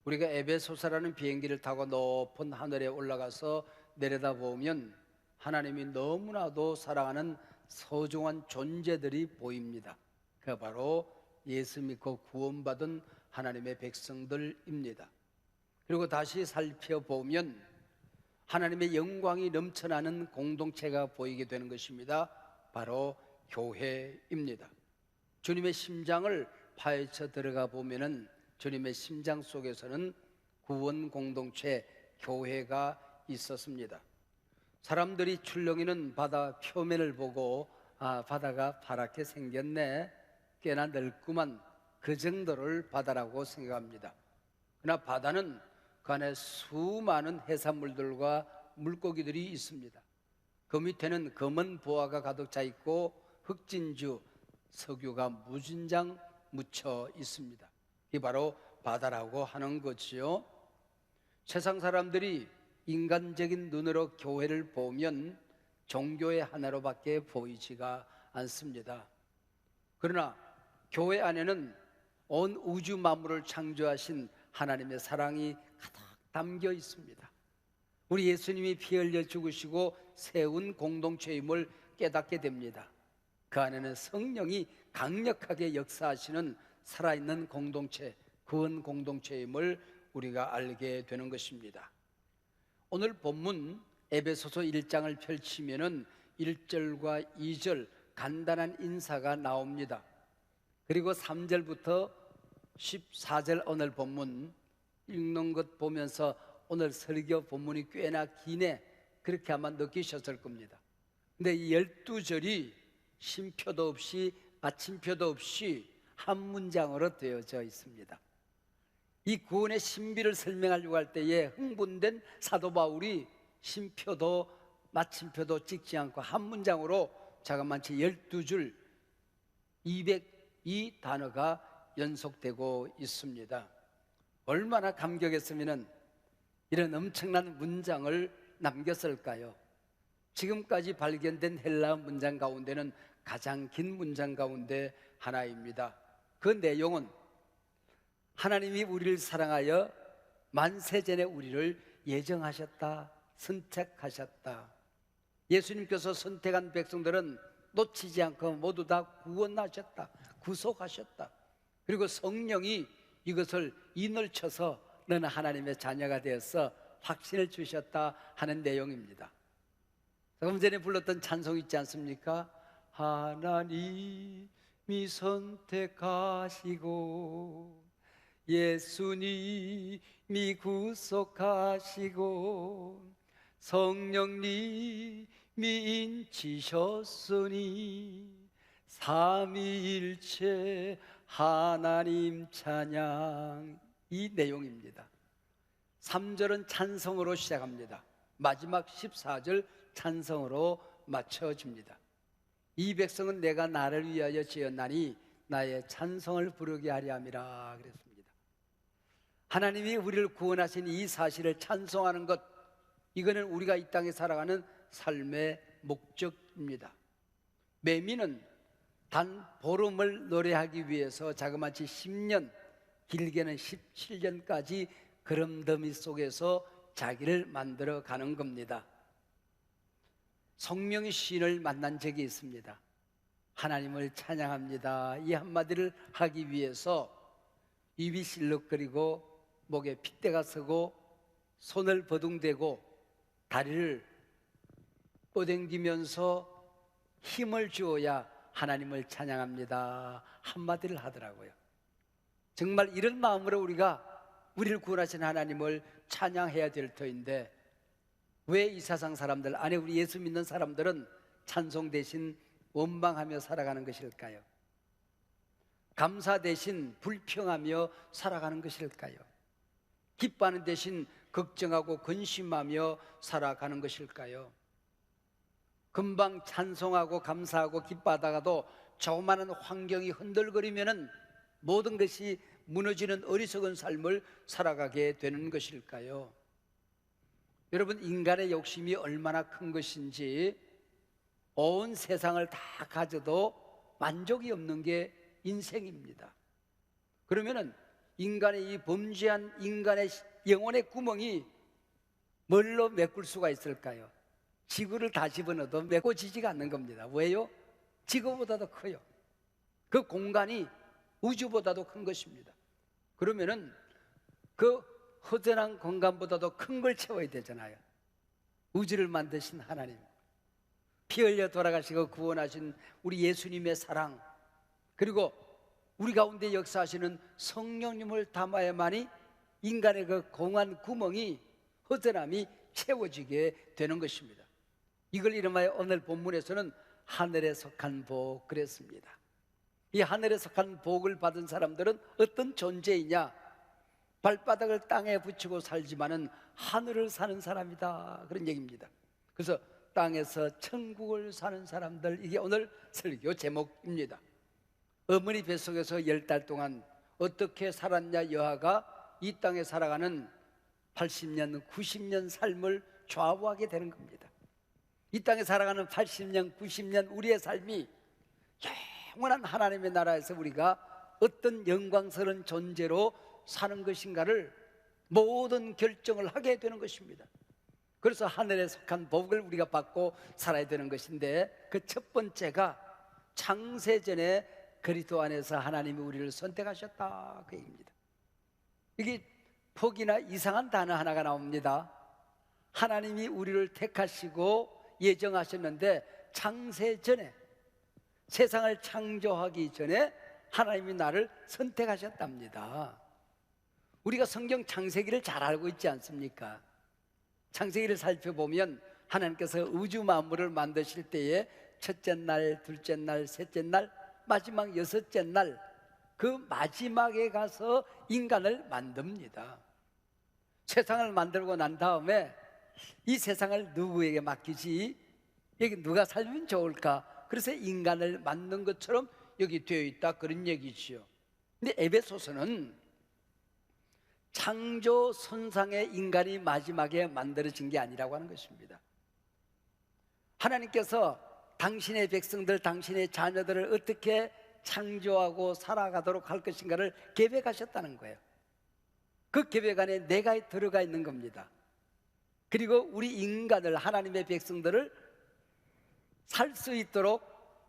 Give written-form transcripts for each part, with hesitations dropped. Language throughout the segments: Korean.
우리가 에베소서라는 비행기를 타고 높은 하늘에 올라가서 내려다보면 하나님이 너무나도 사랑하는 소중한 존재들이 보입니다. 그 바로 예수 믿고 구원받은 하나님의 백성들입니다. 그리고 다시 살펴보면 하나님의 영광이 넘쳐나는 공동체가 보이게 되는 것입니다. 바로 교회입니다. 주님의 심장을 파헤쳐 들어가 보면은 주님의 심장 속에서는 구원 공동체 교회가 있었습니다. 사람들이 출렁이는 바다 표면을 보고 바다가 파랗게 생겼네, 꽤나 넓구만, 그 정도를 바다라고 생각합니다. 그러나 바다는 그 안에 수많은 해산물들과 물고기들이 있습니다. 그 밑에는 검은 보화가 가득 차 있고 흑진주, 석유가 무진장 묻혀 있습니다. 이 바로 바다라고 하는 거지요. 세상 사람들이 인간적인 눈으로 교회를 보면 종교의 하나로밖에 보이지가 않습니다. 그러나 교회 안에는 온 우주 만물을 창조하신 하나님의 사랑이 가득 담겨 있습니다. 우리 예수님이 피 흘려 죽으시고 세운 공동체임을 깨닫게 됩니다. 그 안에는 성령이 강력하게 역사하시는 살아있는 공동체, 구원 공동체임을 우리가 알게 되는 것입니다. 오늘 본문 에베소서 1장을 펼치면은 1절과 2절 간단한 인사가 나옵니다. 그리고 3절부터 14절 오늘 본문 읽는 것 보면서 오늘 설교 본문이 꽤나 기네, 그렇게 아마 느끼셨을 겁니다. 근데 이 12절이 쉼표도 없이 마침표도 없이 한 문장으로 되어져 있습니다. 이 구원의 신비를 설명하려고 할 때에 흥분된 사도 바울이 쉼표도 마침표도 찍지 않고 한 문장으로 자그마치 12줄 202 단어가 연속되고 있습니다. 얼마나 감격했으면 이런 엄청난 문장을 남겼을까요? 지금까지 발견된 헬라어 문장 가운데는 가장 긴 문장 가운데 하나입니다. 그 내용은 하나님이 우리를 사랑하여 만세전에 우리를 예정하셨다, 선택하셨다. 예수님께서 선택한 백성들은 놓치지 않고 모두 다 구원하셨다, 구속하셨다. 그리고 성령이 이것을 인을 쳐서 너는 하나님의 자녀가 되어서 확신을 주셨다 하는 내용입니다. 조금 전에 불렀던 찬송 있지 않습니까? 하나님이 선택하시고 예수님이 구속하시고 성령님이 인치셨으니 삼위일체 하나님 찬양, 이 내용입니다. 3절은 찬송으로 시작합니다. 마지막 14절 찬송으로 맞춰집니다. 이 백성은 내가 나를 위하여 지었나니 나의 찬송을 부르게 하려 함이라 그랬습니다. 하나님이 우리를 구원하신 이 사실을 찬송하는 것, 이거는 우리가 이 땅에 살아가는 삶의 목적입니다. 매미는 단 보름을 노래하기 위해서 자그마치 10년, 길게는 17년까지 그럼더미 속에서 자기를 만들어 가는 겁니다. 성명의 시인을 만난 적이 있습니다. 하나님을 찬양합니다, 이 한마디를 하기 위해서 입이 실룩거리고 목에 핏대가 서고 손을 버둥대고 다리를 뻗당기면서 힘을 주어야 하나님을 찬양합니다 한마디를 하더라고요. 정말 이런 마음으로 우리를 구원하신 하나님을 찬양해야 될 터인데 왜 이 세상 사람들, 아니 우리 예수 믿는 사람들은 찬송 대신 원망하며 살아가는 것일까요? 감사 대신 불평하며 살아가는 것일까요? 기뻐하는 대신 걱정하고 근심하며 살아가는 것일까요? 금방 찬송하고 감사하고 기뻐하다가도 조그마한 환경이 흔들거리면은 모든 것이 무너지는 어리석은 삶을 살아가게 되는 것일까요? 여러분, 인간의 욕심이 얼마나 큰 것인지 온 세상을 다 가져도 만족이 없는 게 인생입니다. 그러면은 인간의 이 범죄한 인간의 영혼의 구멍이 뭘로 메꿀 수가 있을까요? 지구를 다 집어넣어도 메꿔지지가 않는 겁니다. 왜요? 지구보다도 커요. 그 공간이 우주보다도 큰 것입니다. 그러면은 그 허전한 공간보다도 큰 걸 채워야 되잖아요. 우주를 만드신 하나님, 피 흘려 돌아가시고 구원하신 우리 예수님의 사랑, 그리고 우리 가운데 역사하시는 성령님을 담아야만이 인간의 그 공한 구멍이, 허전함이 채워지게 되는 것입니다. 이걸 이름하여 오늘 본문에서는 하늘에 속한 복 그랬습니다. 이 하늘에 속한 복을 받은 사람들은 어떤 존재이냐? 발바닥을 땅에 붙이고 살지만은 하늘을 사는 사람이다, 그런 얘기입니다. 그래서 땅에서 천국을 사는 사람들, 이게 오늘 설교 제목입니다. 어머니 뱃속에서 10달 동안 어떻게 살았냐 여하가 이 땅에 살아가는 80년, 90년 삶을 좌우하게 되는 겁니다. 이 땅에 살아가는 80년, 90년 우리의 삶이 영원한 하나님의 나라에서 우리가 어떤 영광스러운 존재로 사는 것인가를 모든 결정을 하게 되는 것입니다. 그래서 하늘에 속한 복을 우리가 받고 살아야 되는 것인데, 그 첫 번째가 창세전에 그리스도 안에서 하나님이 우리를 선택하셨다, 그 얘기입니다. 이게 폭이나 이상한 단어 하나가 나옵니다. 하나님이 우리를 택하시고 예정하셨는데, 창세전에, 세상을 창조하기 전에 하나님이 나를 선택하셨답니다. 우리가 성경 창세기를 잘 알고 있지 않습니까? 창세기를 살펴보면 하나님께서 우주 만물을 만드실 때에 첫째 날, 둘째 날, 셋째 날, 마지막 여섯째 날, 그 마지막에 가서 인간을 만듭니다. 세상을 만들고 난 다음에 이 세상을 누구에게 맡기지? 여기 누가 살면 좋을까? 그래서 인간을 만든 것처럼 여기 되어 있다, 그런 얘기지요. 근데 에베소서는 창조 선상의 인간이 마지막에 만들어진 게 아니라고 하는 것입니다. 하나님께서 당신의 백성들, 당신의 자녀들을 어떻게 창조하고 살아가도록 할 것인가를 계획하셨다는 거예요. 그 계획 안에 내가 들어가 있는 겁니다. 그리고 우리 인간을, 하나님의 백성들을 살 수 있도록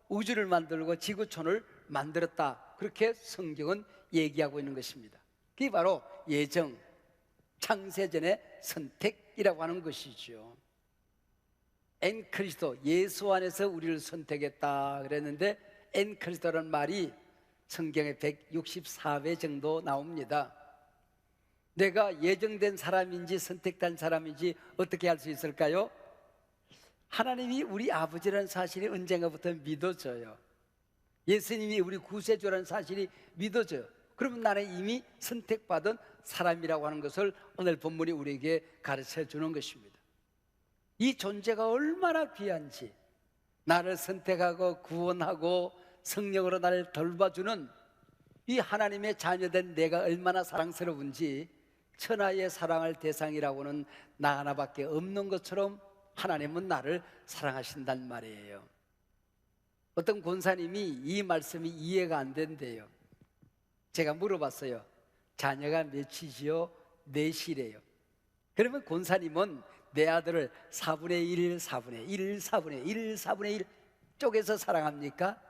우주를 만들고 지구촌을 만들었다, 그렇게 성경은 얘기하고 있는 것입니다. 그게 바로 예정, 창세전의 선택이라고 하는 것이죠. 엔크리스도, 예수 안에서 우리를 선택했다 그랬는데, 엔크리스도라는 말이 성경에 164회 정도 나옵니다. 내가 예정된 사람인지 선택된 사람인지 어떻게 알 수 있을까요? 하나님이 우리 아버지라는 사실이 언젠가부터 믿어져요. 예수님이 우리 구세주라는 사실이 믿어져요. 그러면 나는 이미 선택받은 사람이라고 하는 것을 오늘 본문이 우리에게 가르쳐 주는 것입니다. 이 존재가 얼마나 귀한지, 나를 선택하고 구원하고 성령으로 나를 돌봐주는 이 하나님의 자녀된 내가 얼마나 사랑스러운지, 천하의 사랑할 대상이라고는 나 하나밖에 없는 것처럼 하나님은 나를 사랑하신단 말이에요. 어떤 권사님이 이 말씀이 이해가 안 된대요. 제가 물어봤어요. 자녀가 몇이지요? 넷이래요. 그러면 권사님은 내 아들을 4분의 1, 4분의 1, 4분의 1, 4분의 1 쪼개서 사랑합니까?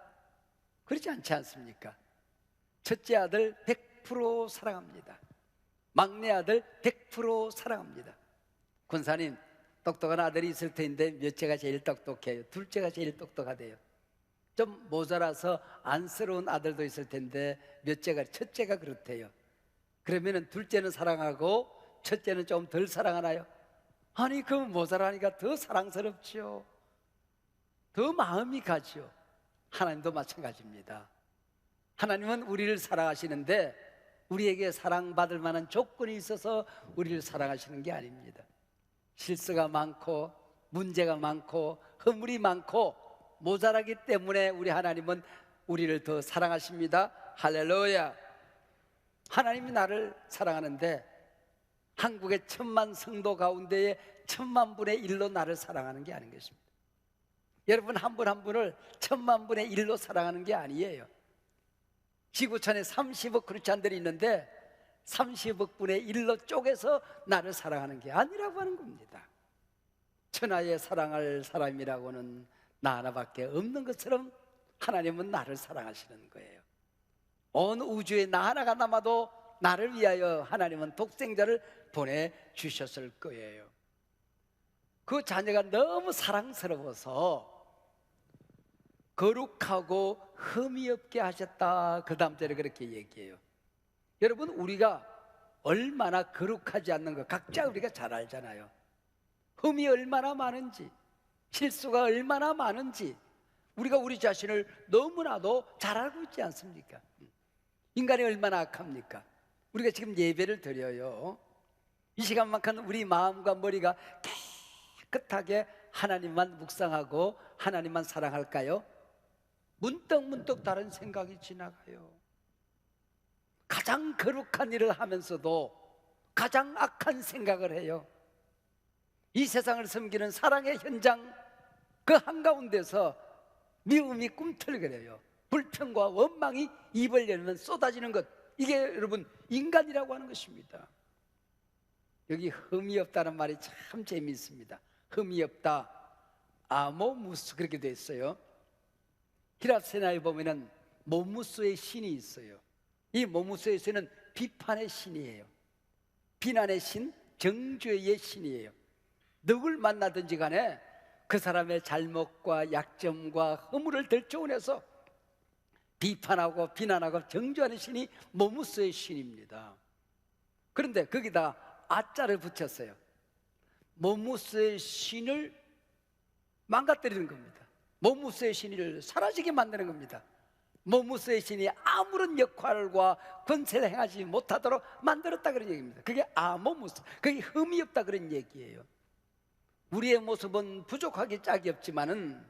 그렇지 않지 않습니까? 첫째 아들 100% 사랑합니다. 막내 아들 100% 사랑합니다. 권사님, 똑똑한 아들이 있을 텐데 몇째가 제일 똑똑해요? 둘째가 제일 똑똑하대요. 좀 모자라서 안쓰러운 아들도 있을 텐데 첫째가 그렇대요. 그러면은 둘째는 사랑하고 첫째는 좀 덜 사랑하나요? 아니, 그 모자라니까 더 사랑스럽죠. 더 마음이 가죠. 하나님도 마찬가지입니다. 하나님은 우리를 사랑하시는데 우리에게 사랑받을 만한 조건이 있어서 우리를 사랑하시는 게 아닙니다. 실수가 많고 문제가 많고 허물이 많고 모자라기 때문에 우리 하나님은 우리를 더 사랑하십니다. 할렐루야. 하나님이 나를 사랑하는데 한국의 1000만 성도 가운데에 1000만 분의 1로 나를 사랑하는 게 아닌 것입니다. 여러분 한 분 한 분을 1000만 분의 1로 사랑하는 게 아니에요. 지구촌에 30억 크리스찬들이 있는데 30억 분의 1로 쪼개서 나를 사랑하는 게 아니라고 하는 겁니다. 천하에 사랑할 사람이라고는 나 하나밖에 없는 것처럼 하나님은 나를 사랑하시는 거예요. 온 우주에 나 하나가 남아도 나를 위하여 하나님은 독생자를 보내주셨을 거예요. 그 자녀가 너무 사랑스러워서 거룩하고 흠이 없게 하셨다. 그 다음 절에 그렇게 얘기해요. 여러분, 우리가 얼마나 거룩하지 않는 거 각자 우리가 잘 알잖아요. 흠이 얼마나 많은지, 실수가 얼마나 많은지 우리가 우리 자신을 너무나도 잘 알고 있지 않습니까? 인간이 얼마나 악합니까? 우리가 지금 예배를 드려요. 이 시간만큼 우리 마음과 머리가 깨끗하게 하나님만 묵상하고 하나님만 사랑할까요? 문득문득 다른 생각이 지나가요. 가장 거룩한 일을 하면서도 가장 악한 생각을 해요. 이 세상을 섬기는 사랑의 현장 그 한가운데서 미움이 꿈틀거려요. 불평과 원망이 입을 열면 쏟아지는 것, 이게 여러분 인간이라고 하는 것입니다. 여기 흠이 없다는 말이 참 재미있습니다. 흠이 없다, 아모무스 그렇게 돼 있어요. 히랍 세나에 보면은 모무스의 신이 있어요. 이 모무스의 신은 비판의 신이에요. 비난의 신, 정죄의 신이에요. 누굴 만나든지 간에 그 사람의 잘못과 약점과 허물을 들춰내서 비판하고 비난하고 정죄하는 신이 모무스의 신입니다. 그런데 거기다 아자를 붙였어요. 모무스의 신을 망가뜨리는 겁니다. 모무스의 신을 사라지게 만드는 겁니다. 모무스의 신이 아무런 역할과 권세를 행하지 못하도록 만들었다 그런 얘기입니다. 그게 아모무스, 그게 흠이 없다 그런 얘기예요. 우리의 모습은 부족하기 짝이 없지만은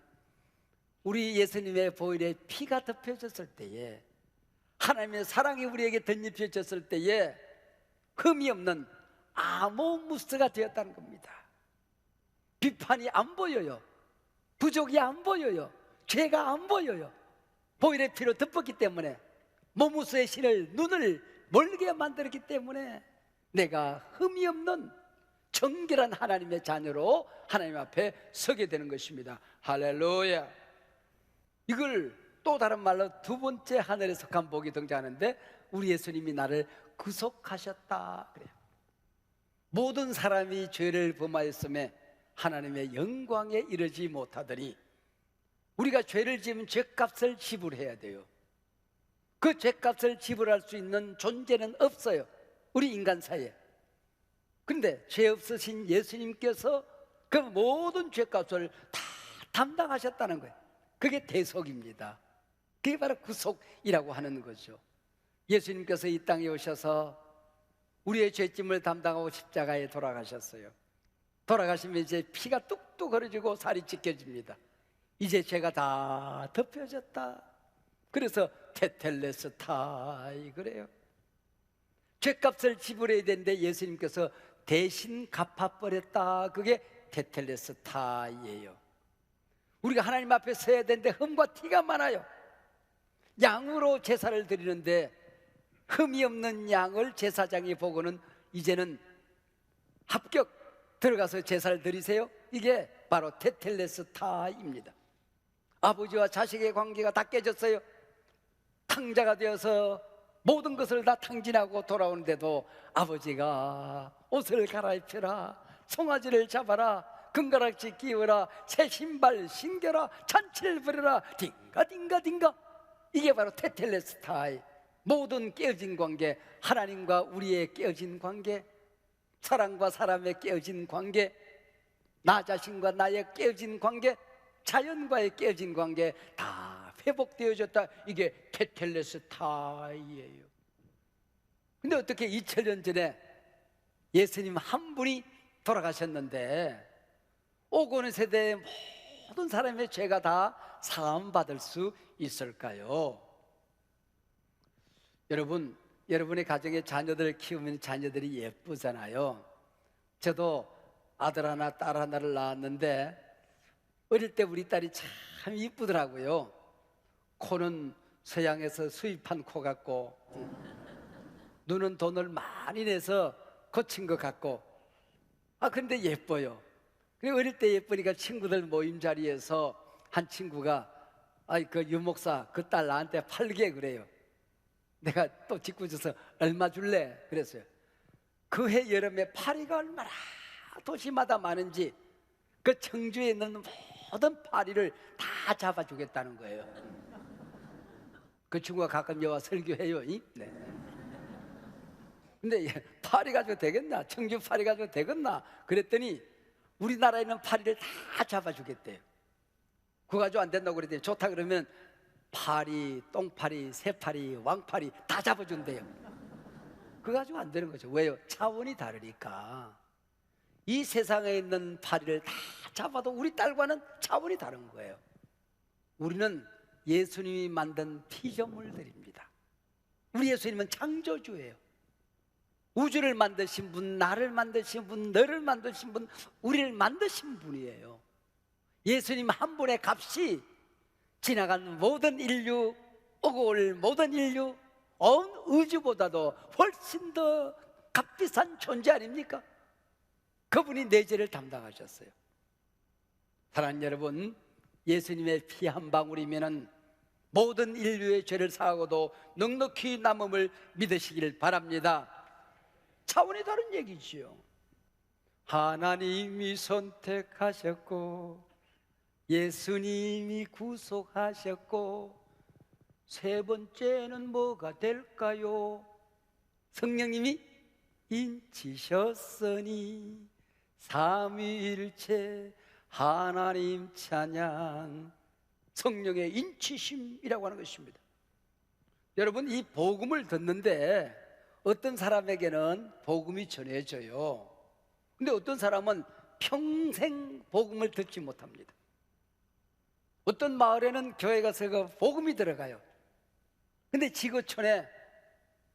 우리 예수님의 보혈에 피가 덮여졌을 때에, 하나님의 사랑이 우리에게 덧입혀졌을 때에 흠이 없는 아모무스가 되었다는 겁니다. 비판이 안 보여요. 부족이 안 보여요. 죄가 안 보여요. 보혈의 피로 덮었기 때문에, 모무스의 신을 눈을 멀게 만들었기 때문에 내가 흠이 없는 정결한 하나님의 자녀로 하나님 앞에 서게 되는 것입니다. 할렐루야. 이걸 또 다른 말로 두 번째 하늘에 속한 복이 등장하는데, 우리 예수님이 나를 구속하셨다 그래요. 모든 사람이 죄를 범하였음에 하나님의 영광에 이르지 못하더니, 우리가 죄를 지으면 죄값을 지불해야 돼요. 그 죄값을 지불할 수 있는 존재는 없어요, 우리 인간 사이에. 그런데 죄 없으신 예수님께서 그 모든 죄값을 다 담당하셨다는 거예요. 그게 대속입니다. 그게 바로 구속이라고 하는 거죠. 예수님께서 이 땅에 오셔서 우리의 죄짐을 담당하고 십자가에 돌아가셨어요. 돌아가시면 이제 피가 뚝뚝 흐려지고 살이 찢겨집니다. 이제 죄가 다 덮여졌다. 그래서 테텔레스타이 그래요. 죄값을 지불해야 되는데 예수님께서 대신 갚아버렸다. 그게 테텔레스타이예요. 우리가 하나님 앞에 서야 되는데 흠과 티가 많아요. 양으로 제사를 드리는데 흠이 없는 양을 제사장이 보고는 이제는 합격, 들어가서 제사를 드리세요. 이게 바로 테텔레스타입니다. 아버지와 자식의 관계가 다 깨졌어요. 탕자가 되어서 모든 것을 다 탕진하고 돌아오는데도 아버지가 옷을 갈아입혀라, 송아지를 잡아라, 금가락지 끼워라, 새 신발 신겨라, 잔치를 벌여라, 딩가딩가딩가. 이게 바로 테텔레스타이. 모든 깨어진 관계, 하나님과 우리의 깨어진 관계, 사람과 사람의 깨어진 관계, 나 자신과 나의 깨어진 관계, 자연과의 깨어진 관계 다 회복되어졌다. 이게 테텔레스타이예요. 근데 어떻게 2000년 전에 예수님 한 분이 돌아가셨는데 오고 오는 세대의 모든 사람의 죄가 다 사함받을 수 있을까요? 여러분, 여러분의 가정에 자녀들을 키우면 자녀들이 예쁘잖아요. 저도 아들 하나 딸 하나를 낳았는데 어릴 때 우리 딸이 참 이쁘더라고요. 코는 서양에서 수입한 코 같고 눈은 돈을 많이 내서 고친 것 같고, 근데 예뻐요. 그리고 어릴 때 예쁘니까 친구들 모임 자리에서 한 친구가 그 유목사 그 딸 나한테 팔게 그래요. 내가 또 짓궂어서 얼마 줄래? 그랬어요. 그 해 여름에 파리가 얼마나 도시마다 많은지 그 청주에 있는 모든 파리를 다 잡아주겠다는 거예요. 그 친구가 가끔 여와 설교해요. 네. 근데 파리 가지고 되겠나? 청주 파리 가지고 되겠나? 그랬더니 우리나라에 있는 파리를 다 잡아주겠대요. 그거 가지고 안 된다고 그랬더니 좋다 그러면 파리, 똥파리, 새파리, 왕파리 다 잡아준대요. 그거 가지고 안 되는 거죠. 왜요? 차원이 다르니까. 이 세상에 있는 파리를 다 잡아도 우리 딸과는 차원이 다른 거예요. 우리는 예수님이 만든 피조물들입니다. 우리 예수님은 창조주예요. 우주를 만드신 분, 나를 만드신 분, 너를 만드신 분, 우리를 만드신 분이에요. 예수님 한 분의 값이 지나간 모든 인류, 오고 올 모든 인류, 온 우주보다도 훨씬 더 값비싼 존재 아닙니까? 그분이 내 죄를 담당하셨어요. 사랑하는 여러분, 예수님의 피 한 방울이면 모든 인류의 죄를 사하고도 넉넉히 남음을 믿으시길 바랍니다. 차원이 다른 얘기지요. 하나님이 선택하셨고 예수님이 구속하셨고 세 번째는 뭐가 될까요? 성령님이 인치셨으니 삼위일체 하나님 찬양. 성령의 인치심이라고 하는 것입니다. 여러분, 이 복음을 듣는데 어떤 사람에게는 복음이 전해져요. 근데 어떤 사람은 평생 복음을 듣지 못합니다. 어떤 마을에는 교회 가서 그 복음이 들어가요. 근데 지구촌에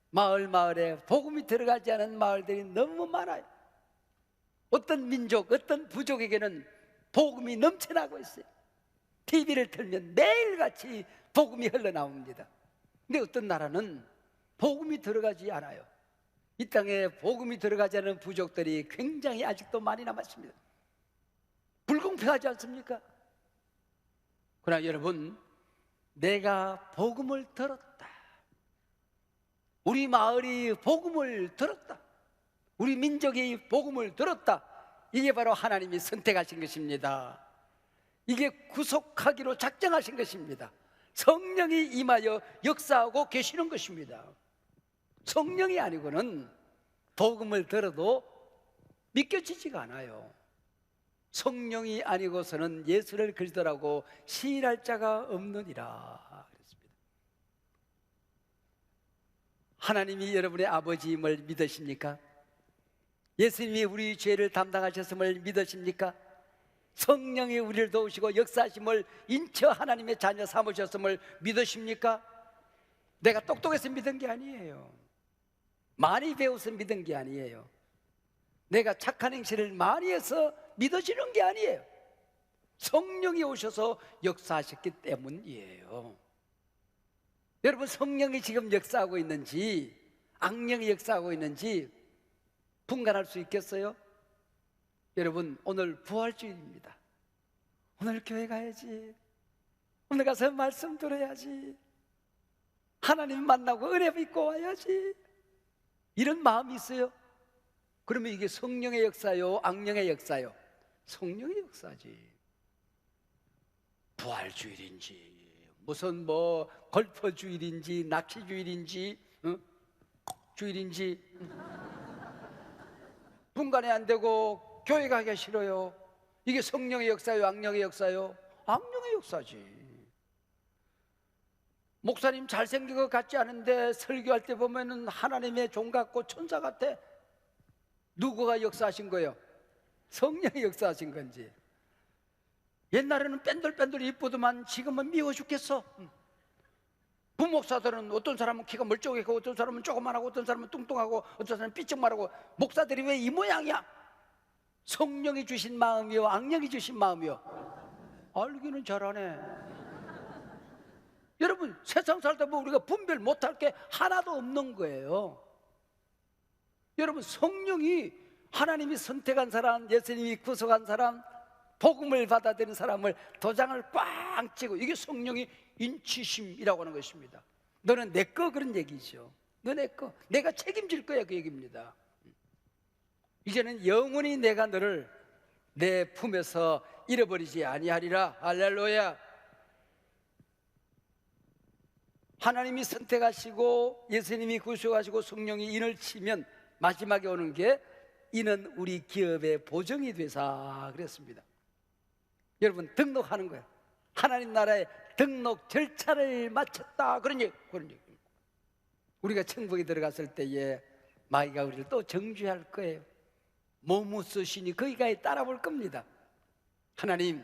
마을에 복음이 들어가지 않은 마을들이 너무 많아요. 어떤 민족, 어떤 부족에게는 복음이 넘쳐나고 있어요. TV를 틀면 매일같이 복음이 흘러나옵니다. 근데 어떤 나라는 복음이 들어가지 않아요. 이 땅에 복음이 들어가지 않은 부족들이 굉장히 아직도 많이 남았습니다. 불공평하지 않습니까? 그러나 여러분, 내가 복음을 들었다, 우리 마을이 복음을 들었다, 우리 민족이 복음을 들었다, 이게 바로 하나님이 선택하신 것입니다. 이게 구속하기로 작정하신 것입니다. 성령이 임하여 역사하고 계시는 것입니다. 성령이 아니고는 복음을 들어도 믿겨지지가 않아요. 성령이 아니고서는 예수를 그리스도라고 시인할 자가 없느니라 그랬습니다. 하나님이 여러분의 아버지임을 믿으십니까? 예수님이 우리 죄를 담당하셨음을 믿으십니까? 성령이 우리를 도우시고 역사하심을 인쳐 하나님의 자녀 삼으셨음을 믿으십니까? 내가 똑똑해서 믿은 게 아니에요. 많이 배워서 믿은 게 아니에요. 내가 착한 행실을 많이 해서 믿어지는 게 아니에요. 성령이 오셔서 역사하셨기 때문이에요. 여러분, 성령이 지금 역사하고 있는지 악령이 역사하고 있는지 분간할 수 있겠어요? 여러분, 오늘 부활주일입니다. 오늘 교회 가야지, 오늘 가서 말씀 들어야지, 하나님 만나고 은혜 믿고 와야지, 이런 마음이 있어요. 그러면 이게 성령의 역사요, 악령의 역사요? 성령의 역사지. 부활주일인지 무슨 걸퍼주일인지 낚시주일인지 주일인지 분간이 안 되고 교회 가기가 싫어요. 이게 성령의 역사요, 악령의 역사요? 악령의 역사지. 목사님 잘생긴 것 같지 않은데 설교할 때 보면은 하나님의 종 같고 천사 같아. 누구가 역사하신 거예요? 성령이 역사하신 건지. 옛날에는 뺀들뺀들 이쁘더만 지금은 미워 죽겠어. 부목사들은 어떤 사람은 키가 멀쩡하고 어떤 사람은 조그만하고 어떤 사람은 뚱뚱하고 어떤 사람은 삐쩍말하고, 목사들이 왜 이 모양이야? 성령이 주신 마음이요, 악령이 주신 마음이요? 알기는 잘하네. 여러분, 세상 살다 보면 우리가 분별 못할 게 하나도 없는 거예요. 여러분, 성령이 하나님이 선택한 사람, 예수님이 구속한 사람, 복음을 받아들인 사람을 도장을 꽝 찍고, 이게 성령의 인치심이라고 하는 것입니다. 너는 내 거, 그런 얘기죠. 너 내 거, 내가 책임질 거야, 그 얘기입니다. 이제는 영원히 내가 너를 내 품에서 잃어버리지 아니하리라. 할렐루야. 하나님이 선택하시고 예수님이 구속하시고 성령이 인을 치면 마지막에 오는 게 이는 우리 기업의 보정이 되사 그랬습니다. 여러분, 등록하는 거예요. 하나님 나라의 등록 절차를 마쳤다, 그런 얘기. 우리가 천국에 들어갔을 때에 마귀가 우리를 또 정죄할 거예요. 모무쓰시니 거기까지 따라볼 겁니다. 하나님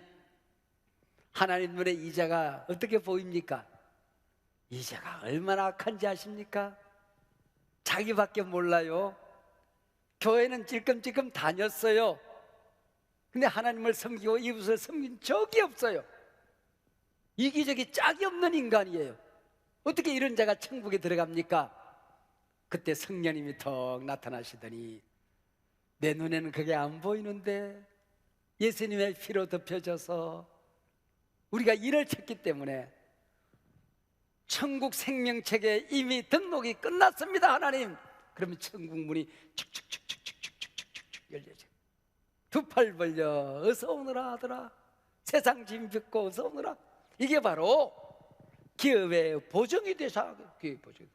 눈에 이자가 어떻게 보입니까? 이자가 얼마나 악한지 아십니까? 자기밖에 몰라요. 교회는 찔끔찔끔 다녔어요. 근데 하나님을 섬기고 이웃을 섬긴 적이 없어요. 이기적이 짝이 없는 인간이에요. 어떻게 이런 자가 천국에 들어갑니까? 그때 성령님이 턱 나타나시더니 내 눈에는 그게 안 보이는데 예수님의 피로 덮여져서 우리가 인을 쳤기 때문에 천국 생명책에 이미 등록이 끝났습니다. 하나님, 그러면 천국 문이 축축축축축축축축 열려져요. 두 팔 벌려 어서 오너라 하더라. 세상 짐 짚고 어서 오너라. 이게 바로 기업의 보정이 되사. 기업의 보정.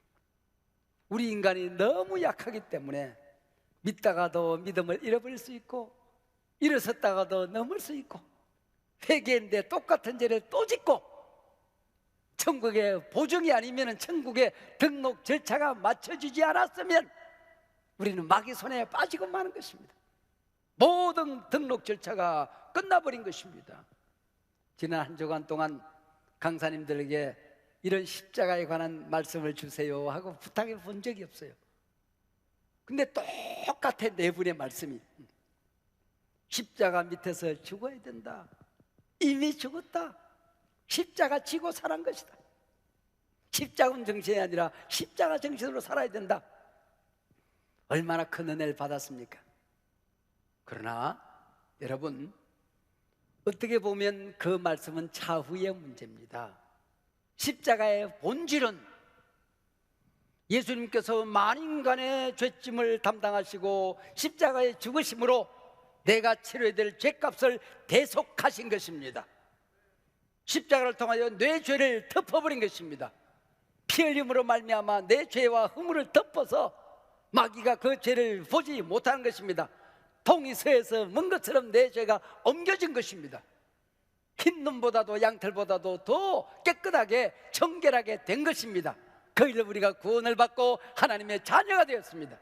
우리 인간이 너무 약하기 때문에 믿다가도 믿음을 잃어버릴 수 있고, 일어섰다가도 넘을 수 있고, 회개했는데 똑같은 죄를 또 짓고, 천국의 보증이 아니면, 천국의 등록 절차가 맞춰지지 않았으면 우리는 마귀 손에 빠지고 마는 것입니다. 모든 등록 절차가 끝나버린 것입니다. 지난 한 주간 동안 강사님들에게 이런 십자가에 관한 말씀을 주세요 하고 부탁해 본 적이 없어요. 근데 똑같아, 네 분의 말씀이. 십자가 밑에서 죽어야 된다. 이미 죽었다. 십자가 지고 살은 것이다. 십자군 정신이 아니라 십자가 정신으로 살아야 된다. 얼마나 큰 은혜를 받았습니까? 그러나 여러분, 어떻게 보면 그 말씀은 차후의 문제입니다. 십자가의 본질은 예수님께서 만인간의 죄짐을 담당하시고 십자가의 죽으심으로 내가 치러야 될 죄값을 대속하신 것입니다. 십자가를 통하여 내 죄를 덮어버린 것입니다. 피 흘림으로 말미암아 내 죄와 허물을 덮어서 마귀가 그 죄를 보지 못하는 것입니다. 동이 서에서 먼 것처럼 내 죄가 옮겨진 것입니다. 흰 눈보다도 양털보다도 더 깨끗하게 정결하게 된 것입니다. 그 일로 우리가 구원을 받고 하나님의 자녀가 되었습니다.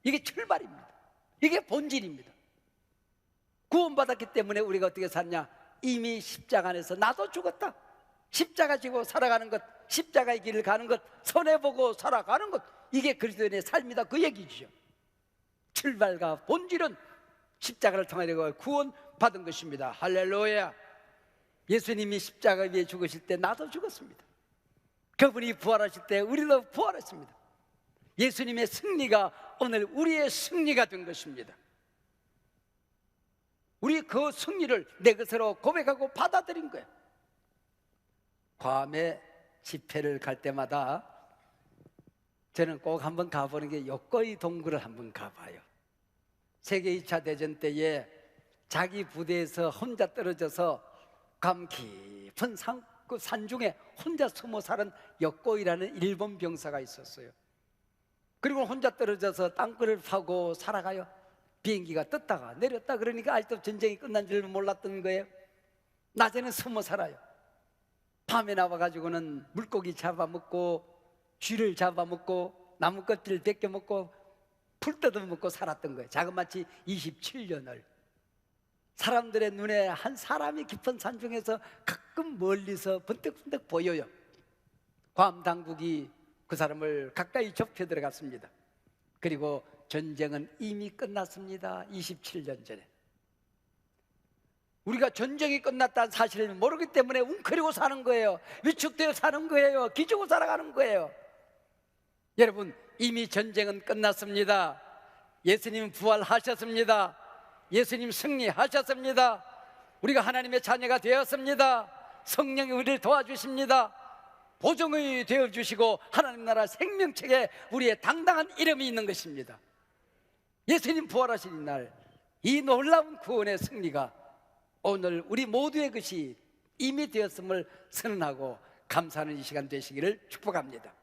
이게 출발입니다. 이게 본질입니다. 구원받았기 때문에 우리가 어떻게 살냐? 이미 십자가 안에서 나도 죽었다. 십자가 지고 살아가는 것, 십자가의 길을 가는 것, 손해보고 살아가는 것, 이게 그리스도인의 삶이다, 그 얘기죠. 출발과 본질은 십자가를 통하여 구원받은 것입니다. 할렐루야. 예수님이 십자가 위에 죽으실 때 나도 죽었습니다. 그분이 부활하실 때 우리도 부활했습니다. 예수님의 승리가 오늘 우리의 승리가 된 것입니다. 우리 그 승리를 내 것으로 고백하고 받아들인 거예요. 괌에 집회를 갈 때마다 저는 꼭 한번 가보는 게 요코이 동굴을 한번 가봐요. 세계 2차 대전 때에 자기 부대에서 혼자 떨어져서 괌 깊은 그 산중에 혼자 숨어 사는 요코이라는 일본 병사가 있었어요. 그리고 혼자 떨어져서 땅굴을 파고 살아가요. 비행기가 떴다가 내렸다 그러니까 아직도 전쟁이 끝난 줄 몰랐던 거예요. 낮에는 숨어 살아요. 밤에 나와가지고는 물고기 잡아먹고 쥐를 잡아먹고 나무 껍질을 벗겨먹고 풀 뜯어먹고 살았던 거예요. 자그마치 27년을. 사람들의 눈에 한 사람이 깊은 산중에서 가끔 멀리서 번뜩번뜩 보여요. 괌 당국이 그 사람을 가까이 좁혀 들어갔습니다. 그리고 전쟁은 이미 끝났습니다. 27년 전에. 우리가 전쟁이 끝났다는 사실을 모르기 때문에 웅크리고 사는 거예요. 위축되어 사는 거예요. 기죽고 살아가는 거예요. 여러분, 이미 전쟁은 끝났습니다. 예수님 부활하셨습니다. 예수님 승리하셨습니다. 우리가 하나님의 자녀가 되었습니다. 성령이 우리를 도와주십니다. 보정의 되어주시고 하나님 나라 생명책에 우리의 당당한 이름이 있는 것입니다. 예수님 부활하신 날, 이 놀라운 구원의 승리가 오늘 우리 모두의 것이 이미 되었음을 선언하고 감사하는 이 시간 되시기를 축복합니다.